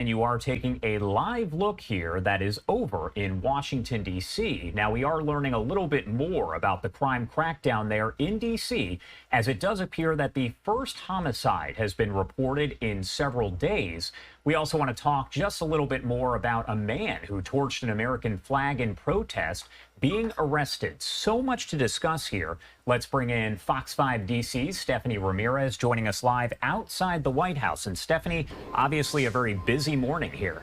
And you are taking a live look here that is over in Washington, D.C. Now, we are learning a little bit more about the crime crackdown there in D.C., as it does appear that the first homicide has been reported in several days. We also want to talk just a little bit more about a man who torched an American flag in protest being arrested. So much to discuss here. Let's bring in Fox 5 DC's Stephanie Ramirez joining us live outside the White House. And Stephanie, obviously a very busy morning here.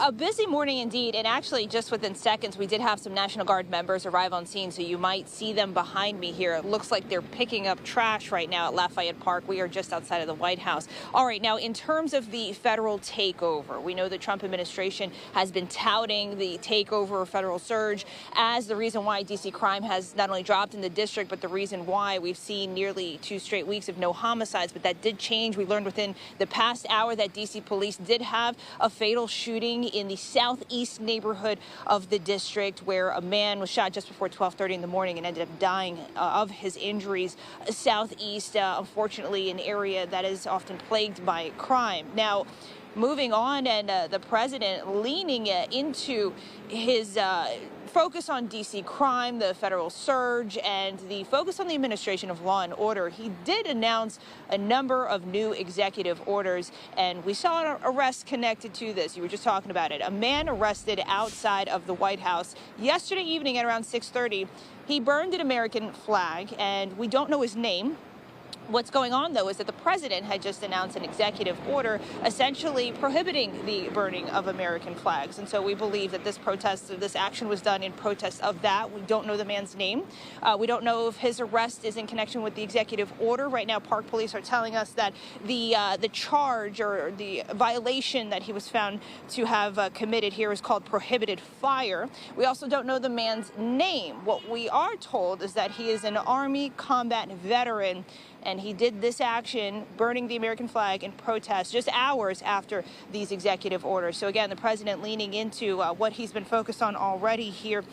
A busy morning indeed, and actually just within seconds we did have some National Guard members arrive on scene, so you might see them behind me here. It looks like they're picking up trash right now at Lafayette Park. We are just outside of the White House. All right, now in terms of the federal takeover, we know the Trump administration has been touting the takeover or federal surge as the reason why D.C. crime has not only dropped in the district, but the reason why we've seen nearly 2 straight weeks of no homicides. But that did change. We learned within the past hour that D.C. police did have a fatal shooting in the southeast neighborhood of the district, where a man was shot just before 12:30 in the morning and ended up dying of his injuries. Southeast, unfortunately, an area that is often plagued by crime. Now, moving on, and the president leaning into his focus on D.C. crime, the federal surge, and the focus on the administration of law and order. He did announce a number of new executive orders, and we saw an arrest connected to this. You were just talking about it. A man arrested outside of the White House yesterday evening at around 6:30. He burned an American flag, and we don't know his name. What's going on, though, is that the president had just announced an executive order essentially prohibiting the burning of American flags. And so we believe that this action was done in protest of that. We don't know the man's name. We don't know if his arrest is in connection with the executive order. Right now, Park Police are telling us that the charge or the violation that he was found to have committed here is called prohibited fire. We also don't know the man's name. What we are told is that he is an Army combat veteran, and he did this action, burning the American flag, in protest just hours after these executive orders. So again, the president leaning into what he's been focused on already here,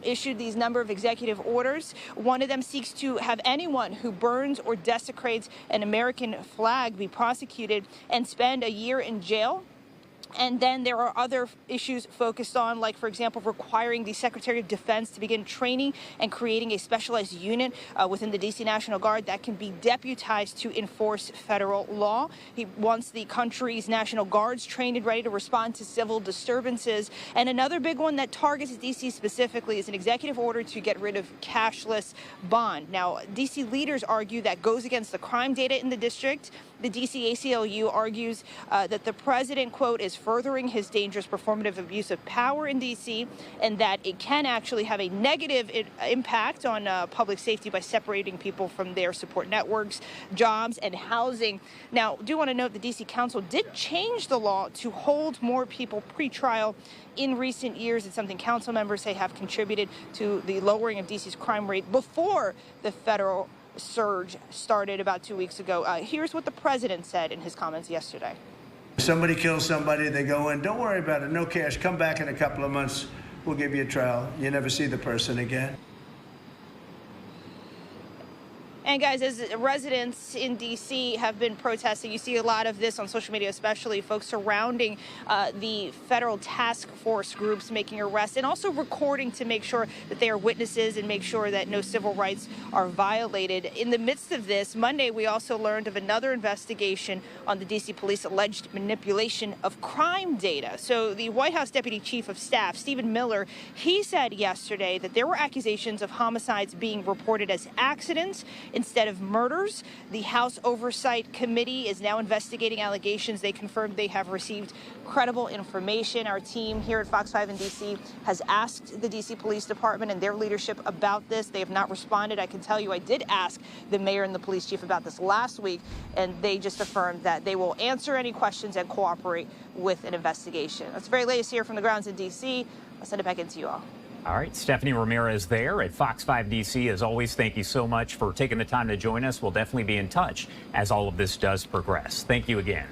issued these number of executive orders. One of them seeks to have anyone who burns or desecrates an American flag be prosecuted and spend a year in jail. And then there are other issues focused on, like, for example, requiring the Secretary of Defense to begin training and creating a specialized unit within the D.C. National Guard that can be deputized to enforce federal law. He wants the country's National Guards trained and ready to respond to civil disturbances. And another big one that targets D.C. specifically is an executive order to get rid of cashless bond. Now, D.C. leaders argue that goes against the crime data in the district. The D.C. ACLU argues that the president, quote, is furthering his dangerous performative abuse of power in D.C. and that it can actually have a negative impact on public safety by separating people from their support networks, jobs, and housing. Now, I do want to note the D.C. Council did change the law to hold more people pretrial in recent years. It's something council members say have contributed to the lowering of D.C.'s crime rate before the federal surge started about 2 weeks ago. Here's what the president said in his comments yesterday. Somebody kills somebody, they go in, don't worry about it, no cash, come back in a couple of months, we'll give you a trial. You never see the person again. And guys, as residents in D.C. have been protesting, you see a lot of this on social media, especially folks surrounding the federal task force groups making arrests and also recording to make sure that they are witnesses and make sure that no civil rights are violated. In the midst of this, Monday, we also learned of another investigation on the D.C. police alleged manipulation of crime data. So the White House Deputy Chief of Staff, Stephen Miller, he said yesterday that there were accusations of homicides being reported as accidents instead of murders. The House Oversight Committee is now investigating allegations. They confirmed they have received credible information. Our team here at Fox 5 in D.C. has asked the D.C. Police Department and their leadership about this. They have not responded. I can tell you I did ask the mayor and the police chief about this last week, and they just affirmed that they will answer any questions and cooperate with an investigation. That's the very latest here from the grounds in D.C. I'll send it back into you all. All right, Stephanie Ramirez there at Fox 5 DC. As always, thank you so much for taking the time to join us. We'll definitely be in touch as all of this does progress. Thank you again.